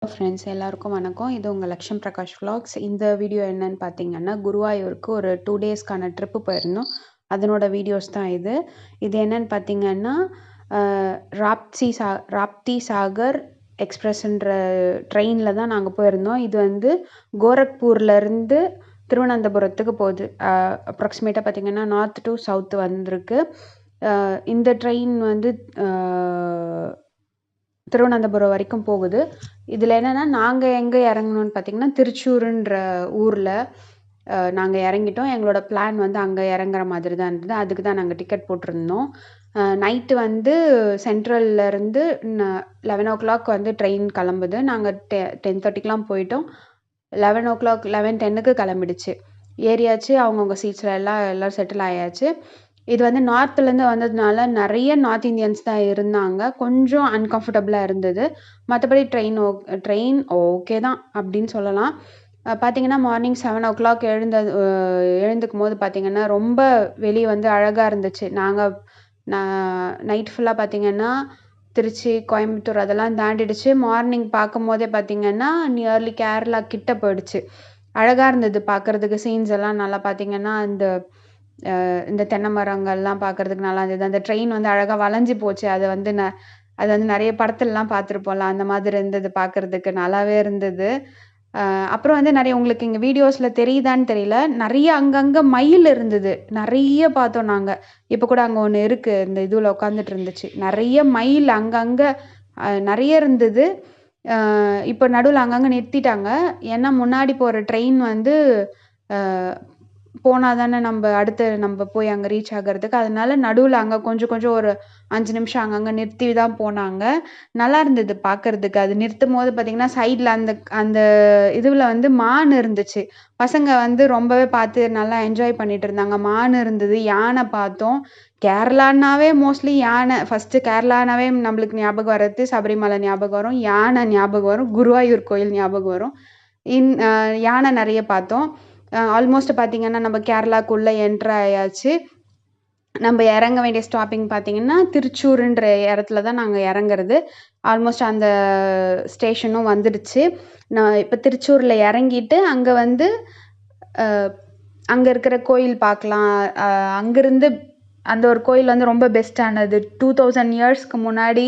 Friends எல்லாருக்கும் வணக்கம். இது உங்கள் லக்ஷ்யம் பிரகாஷ் vlogs. இந்த வீடியோ என்னன்னு பார்த்தீங்கன்னா, குருவாயூருக்கு ஒரு 2 டேஸ்க்கான ட்ரிப்பு போயிருந்தோம். அதனோட வீடியோஸ் தான் இது. இது என்னன்னு பார்த்தீங்கன்னா, ராப்தி சாகர் எக்ஸ்பிரஸ்ன்ற ட்ரெயினில் தான் நாங்கள் போயிருந்தோம். இது வந்து கோரக்பூர்லேருந்து திருவனந்தபுரத்துக்கு போகுது. அப்ராக்சிமேட்டாக பார்த்தீங்கன்னா நார்த் டு சவுத் வந்திருக்கு. இந்த ட்ரெயின் வந்து திருவனந்தபுரம் வரைக்கும் போகுது. இதில் என்னென்னா, நாங்கள் எங்கே இறங்கணும்னு பார்த்தீங்கன்னா, திருச்சூருன்ற ஊரில் நாங்கள் இறங்கிட்டோம். எங்களோட பிளான் வந்து அங்கே இறங்குற மாதிரி தான் இருந்தது. அதுக்கு தான் நாங்கள் டிக்கெட் போட்டிருந்தோம். நைட்டு வந்து சென்ட்ரல்லேருந்து 11 o'clock வந்து ட்ரெயின் கிளம்புது. நாங்கள் 10:30க்கெலாம் போயிட்டோம். 11:10க்கு கிளம்பிடுச்சு. ஏறியாச்சு. அவங்கவுங்க சீட்ஸில் எல்லோரும் செட்டில் ஆயாச்சு. இது வந்து நார்த்துலேருந்து வந்ததுனால நிறைய நார்த் இந்தியன்ஸ் தான் இருந்தாங்க. கொஞ்சம் அன்கம்ஃபர்டபுளாக இருந்தது. மற்றபடி ட்ரெயின் ஓகே தான் அப்படின்னு சொல்லலாம். பார்த்திங்கன்னா மார்னிங் 7 o'clock எழுந்துக்கும் போது பார்த்திங்கன்னா ரொம்ப வெளியே வந்து அழகாக இருந்துச்சு. நைட் ஃபுல்லாக பார்த்திங்கன்னா திருச்சி, கோயம்புத்தூர் அதெல்லாம் தாண்டிடுச்சு. மார்னிங் பார்க்கும் போதே பார்த்திங்கன்னா நியர்லி கேரளா கிட்ட போயிடுச்சு. அழகாக இருந்தது பார்க்குறதுக்கு. சீன்ஸ் எல்லாம் நல்லா பார்த்திங்கன்னா இந்த தென்னை மரங்கள்லாம் பார்க்குறதுக்கு நல்லா இருந்தது. அந்த ட்ரெயின் வந்து அழகாக வளைஞ்சி போச்சு. அது வந்து நிறைய படத்துலலாம் பார்த்துருப்போம்ல, அந்த மாதிரி இருந்தது. பார்க்குறதுக்கு நல்லாவே இருந்தது. அப்புறம் வந்து நிறைய உங்களுக்கு இங்கே வீடியோஸில் தெரியுதான்னு தெரியல, நிறைய அங்கங்கே மயில் இருந்தது. நிறைய பார்த்தோம் நாங்கள். இப்போ கூட அங்கே ஒன்று இருக்குது, இந்த இதுவில் உட்காந்துட்டு இருந்துச்சு. நிறைய மயில் அங்கங்கே நிறைய இருந்தது. இப்போ நடுவில் அங்கங்கே நிறுத்திட்டாங்க. ஏன்னா முன்னாடி போகிற ட்ரெயின் வந்து போனால் தானே நம்ம போய் அங்கே ரீச் ஆகிறதுக்கு. அதனால நடுவில் அங்கே கொஞ்சம் ஒரு 5 நிமிஷம் அங்கங்கே நிறுத்தி தான் போனாங்க. நல்லா இருந்தது பார்க்குறதுக்கு. அது நிறுத்தும் போது பார்த்திங்கன்னா சைடில் அந்த இதுவில் வந்து மான் இருந்துச்சு. பசங்க வந்து ரொம்பவே பார்த்து நல்லா என்ஜாய் பண்ணிட்டு இருந்தாங்க. மான் இருந்தது, யானை பார்த்தோம். கேரளானாவே மோஸ்ட்லி யானை. ஃபஸ்ட்டு கேரளானாவே நம்மளுக்கு ஞாபகம் வர்றது சபரிமலை ஞாபகம் வரும், யானை ஞாபகம் வரும், குருவாயூர் கோயில் ஞாபகம் வரும். யானை நிறைய பார்த்தோம். ஆல்மோஸ்ட் பார்த்திங்கன்னா நம்ம கேரளாக்குள்ளே என்ட்ரு ஆயாச்சு. நம்ம இறங்க வேண்டிய ஸ்டாப்பிங் பார்த்திங்கன்னா திருச்சூருன்ற இடத்துல தான் நாங்கள் இறங்குறது. ஆல்மோஸ்ட் அந்த ஸ்டேஷனும் வந்துடுச்சு. நான் இப்போ திருச்சூரில் இறங்கிட்டு அங்கே வந்து அங்கே இருக்கிற கோயில் பார்க்கலாம். அங்கேருந்து அந்த ஒரு கோயில் வந்து ரொம்ப பெஸ்ட்டானது. 2000 இயர்ஸ்க்கு முன்னாடி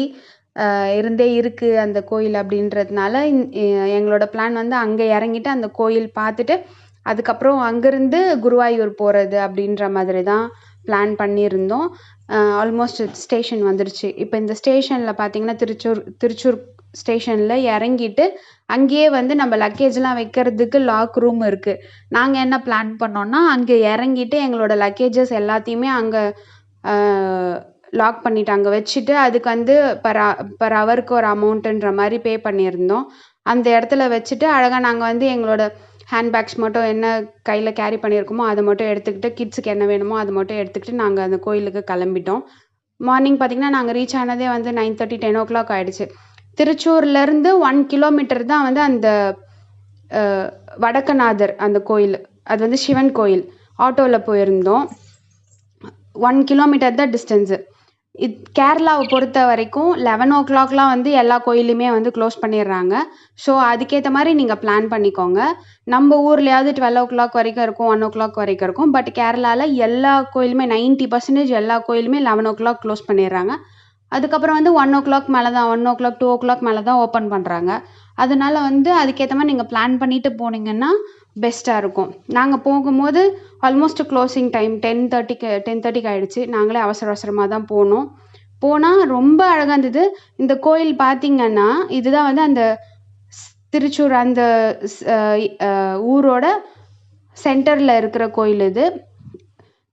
இருந்தே இருக்குது அந்த கோயில். அப்படின்றதுனால எங்களோட பிளான் வந்து அங்கே இறங்கிட்டு அந்த கோயில் பார்த்துட்டு அதுக்கப்புறம் அங்கேருந்து குருவாயூர் போகிறது அப்படின்ற மாதிரி தான் பிளான் பண்ணியிருந்தோம். ஆல்மோஸ்ட் ஸ்டேஷன் வந்துடுச்சு. இப்போ இந்த ஸ்டேஷனில் பார்த்திங்கன்னா திருச்சூர் ஸ்டேஷனில் இறங்கிட்டு அங்கேயே வந்து நம்ம லக்கேஜ்லாம் வைக்கிறதுக்கு லாக் ரூம் இருக்குது. நாங்கள் என்ன பிளான் பண்ணோன்னா, அங்கே இறங்கிட்டு எங்களோட லக்கேஜஸ் எல்லாத்தையுமே அங்கே லாக் பண்ணிவிட்டு அங்கே வச்சுட்டு அதுக்கு வந்து பர் ஹவருக்கு ஒரு அமௌண்ட்டுன்ற மாதிரி பே பண்ணியிருந்தோம். அந்த இடத்துல வச்சுட்டு அழகாக நாங்கள் வந்து எங்களோட ஹேண்ட்பேக்ஸ் மட்டும் என்ன கையில் கேரி பண்ணியிருக்கோமோ அதை மட்டும் எடுத்துக்கிட்டு, கிட்ஸுக்கு என்ன வேணுமோ அதை மட்டும் எடுத்துக்கிட்டு நாங்கள் அந்த கோயிலுக்கு கிளம்பிட்டோம். மார்னிங் பார்த்திங்கன்னா நாங்கள் ரீச் ஆனதே வந்து 9:30 10 o'clock ஆகிடுச்சு. திருச்சூர்லேருந்து 1 kilometer தான் வந்து அந்த வடக்கநாதர் அந்த கோயில். அது வந்து சிவன் கோயில். ஆட்டோவில் போயிருந்தோம். 1 kilometer தான் டிஸ்டன்ஸு. கேரளாவை பொறுத்த வரைக்கும் 11 o'clockலாம் வந்து எல்லா கோயிலுமே வந்து க்ளோஸ் பண்ணிடுறாங்க. ஸோ அதுக்கேற்ற மாதிரி நீங்கள் பிளான் பண்ணிக்கோங்க. நம்ம ஊர்லேயாவது 12 o'clock வரைக்கும் இருக்கும், 1 o'clock வரைக்கும் இருக்கும். பட் கேரளாவில் எல்லா கோயிலுமே 90% எல்லா கோயிலுமே 11 o'clock க்ளோஸ் பண்ணிடுறாங்க. அதுக்கப்புறம் வந்து 1 o'clock மேலே தான் 1 o'clock 2 o'clock மேலே தான் ஓப்பன் பண்ணுறாங்க. அதனால் வந்து அதுக்கேற்ற மாதிரி நீங்கள் பிளான் பண்ணிவிட்டு போனீங்கன்னா பெஸ்ட்டாக இருக்கும். நாங்கள் போகும்போது ஆல்மோஸ்ட் க்ளோசிங் டைம் 10:30 ஆகிடுச்சு. நாங்களே அவசரமாக தான் போனால் ரொம்ப அழகாக இருந்தது. இந்த கோயில் பார்த்திங்கன்னா இதுதான் வந்து அந்த திருச்சூர் அந்த ஊரோட சென்டரில் இருக்கிற கோயில். இது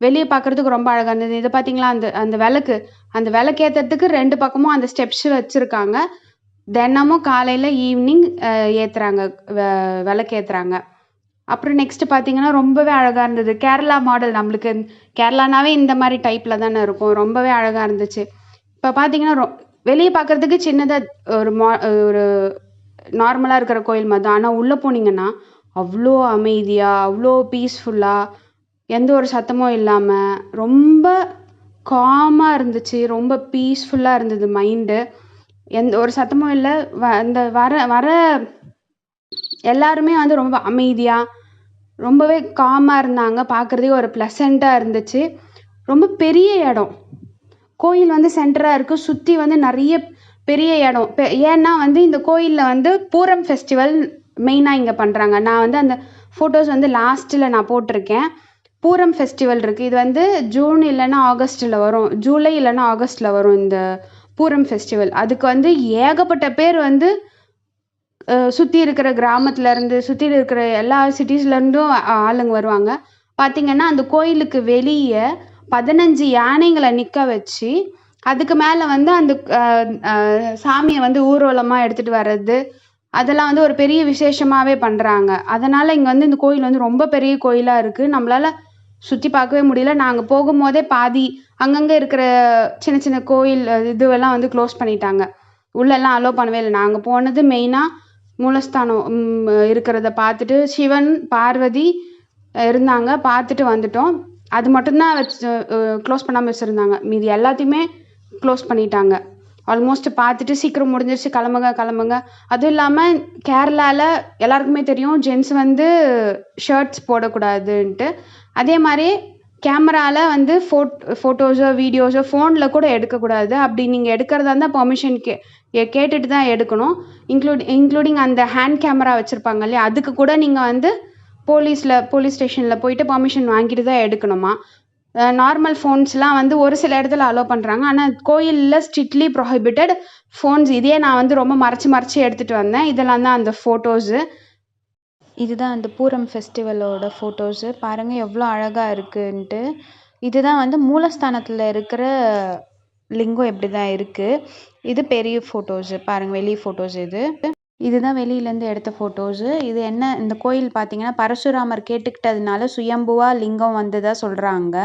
வெளியே பார்க்குறதுக்கு ரொம்ப அழகாக இருந்தது. இதை பார்த்திங்களா, அந்த விளக்கு ஏற்றுறதுக்கு 2 பக்கமும் அந்த ஸ்டெப்ஸ் வச்சுருக்காங்க. தினமும் காலையில் ஈவினிங் ஏற்றுறாங்க, விளக்கு ஏற்றுறாங்க. அப்புறம் நெக்ஸ்ட்டு பார்த்திங்கன்னா ரொம்பவே அழகாக இருந்தது. கேரளா மாடல். நம்மளுக்கு கேரளானாவே இந்த மாதிரி டைப்பில் தானே இருக்கும். ரொம்பவே அழகாக இருந்துச்சு. இப்போ பார்த்திங்கன்னா வெளியே பார்க்குறதுக்கு சின்னதாக ஒரு நார்மலாக இருக்கிற கோயில் மாதிரி தான். ஆனால் உள்ளே போனீங்கன்னா அவ்வளோ அமைதியாக, அவ்வளோ பீஸ்ஃபுல்லாக, எந்த ஒரு சத்தமும் இல்லாமல் ரொம்ப காமாக இருந்துச்சு. ரொம்ப பீஸ்ஃபுல்லாக இருந்தது மைண்டு. எந்த ஒரு சத்தமும் இல்லை. அந்த வர வர எல்லாருமே வந்து ரொம்ப அமைதியாக ரொம்பவே காமாக இருந்தாங்க. பார்க்குறதுக்கு ஒரு ப்ளசண்ட்டாக இருந்துச்சு. ரொம்ப பெரிய இடம். கோயில் வந்து சென்டராக இருக்குது. சுற்றி வந்து நிறைய பெரிய இடம். ஏன்னா வந்து இந்த கோயிலில் வந்து பூரம் ஃபெஸ்டிவல் மெயினாக இங்கே பண்ணுறாங்க. நான் வந்து அந்த ஃபோட்டோஸ் வந்து லாஸ்ட்டில் நான் போட்டிருக்கேன். பூரம் ஃபெஸ்டிவல் இருக்குது. இது வந்து ஜூன் இல்லைன்னா ஆகஸ்ட்டில் வரும். ஜூலை இல்லைன்னா ஆகஸ்ட்டில் வரும் இந்த பூரம் ஃபெஸ்டிவல். அதுக்கு வந்து ஏகப்பட்ட பேர் வந்து சுற்றி இருக்கிற கிராமத்துலேருந்து சுற்றி இருக்கிற எல்லா சிட்டிஸ்லேருந்தும் ஆளுங்க வருவாங்க. பார்த்திங்கன்னா அந்த கோயிலுக்கு வெளியே 15 யானைங்களை நிற்க வச்சு அதுக்கு மேலே வந்து அந்த சாமியை வந்து ஊர்வலமாக எடுத்துகிட்டு வர்றது அதெல்லாம் வந்து ஒரு பெரிய விசேஷமாகவே பண்ணுறாங்க. அதனால் இங்கே வந்து இந்த கோயில் வந்து ரொம்ப பெரிய கோயிலாக இருக்குது. நம்மளால் சுற்றி பார்க்கவே முடியல. நாங்கள் போகும்போதே பாதி அங்கங்கே இருக்கிற சின்ன சின்ன கோயில் இதுவெல்லாம் வந்து க்ளோஸ் பண்ணிட்டாங்க. உள்ளெல்லாம் அலோவ் பண்ணவே இல்லை. நாங்கள் போனது மெயினாக மூலஸ்தானம் இருக்கிறத பார்த்துட்டு சிவன் பார்வதி இருந்தாங்க, பார்த்துட்டு வந்துட்டோம். அது மட்டும்தான் வச்சு க்ளோஸ் பண்ணாமல் வச்சுருந்தாங்க. மீதி எல்லாத்தையுமே க்ளோஸ் பண்ணிட்டாங்க. ஆல்மோஸ்ட் பார்த்துட்டு சீக்கிரம் முடிஞ்சிருச்சு, கிளம்புங்க. அதுவும் இல்லாமல் கேரளாவில் எல்லாருக்குமே தெரியும் ஜென்ஸ் வந்து ஷர்ட்ஸ் போடக்கூடாதுன்ட்டு. அதே மாதிரி கேமராவில் வந்து ஃபோட்டோஸோ வீடியோஸோ ஃபோனில் கூட எடுக்கக்கூடாது. அப்படி நீங்கள் எடுக்கிறதா இருந்தால் பெர்மிஷன் கேட்டுட்டு தான் எடுக்கணும். இன்க்ளூடிங் அந்த ஹேண்ட் கேமரா வச்சுருப்பாங்க இல்லையா, அதுக்கு கூட நீங்கள் வந்து போலீஸ் ஸ்டேஷனில் போயிட்டு பெர்மிஷன் வாங்கிட்டு தான் எடுக்கணுமா. நார்மல் ஃபோன்ஸ்லாம் வந்து ஒரு சில இடத்துல அலோவ் பண்ணுறாங்க. ஆனால் கோயிலில் ஸ்ட்ரிக்ட்லி ப்ரொஹிபிட்டட் ஃபோன்ஸ். இதே நான் வந்து ரொம்ப மறைச்சி எடுத்துகிட்டு வந்தேன். இதெல்லாம் தான் அந்த ஃபோட்டோஸு. இதுதான் அந்த பூரம் ஃபெஸ்டிவலோட ஃபோட்டோஸு. பாருங்கள் எவ்வளோ அழகாக இருக்குன்ட்டு. இதுதான் வந்து மூலஸ்தானத்தில் இருக்கிற லிங்கம் எப்படி தான் இருக்குது. இது பெரிய ஃபோட்டோஸு பாருங்கள், வெளி ஃபோட்டோஸ் இதுதான் வெளியிலேருந்து எடுத்த ஃபோட்டோஸு. இது என்ன, இந்த கோயில் பார்த்தீங்கன்னா பரசுராமர் கேட்டுக்கிட்டதுனால சுயம்புவா லிங்கம் வந்ததா சொல்கிறாங்க.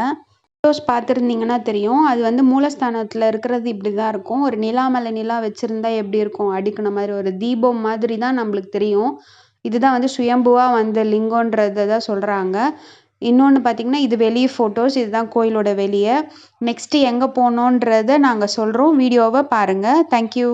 ஃபோட்டோஸ் பார்த்துருந்தீங்கன்னா தெரியும். அது வந்து மூலஸ்தானத்தில் இருக்கிறது இப்படி தான் இருக்கும். ஒரு நிலா மேலே நிலா வச்சுருந்தா எப்படி இருக்கும், அடிக்கின மாதிரி ஒரு தீபம் மாதிரி தான் நம்மளுக்கு தெரியும். இதுதான் வந்து சுயம்புவாக வந்த லிங்கன்றதை தான் சொல்கிறாங்க. இன்னொன்று பார்த்திங்கன்னா இது வெளியே ஃபோட்டோஸ். இதுதான் கோயிலோட வெளியே. நெக்ஸ்ட்டு எங்கே போகணுன்றதை நாங்கள் சொல்கிறோம். வீடியோவை பாருங்கள். தேங்க்யூ.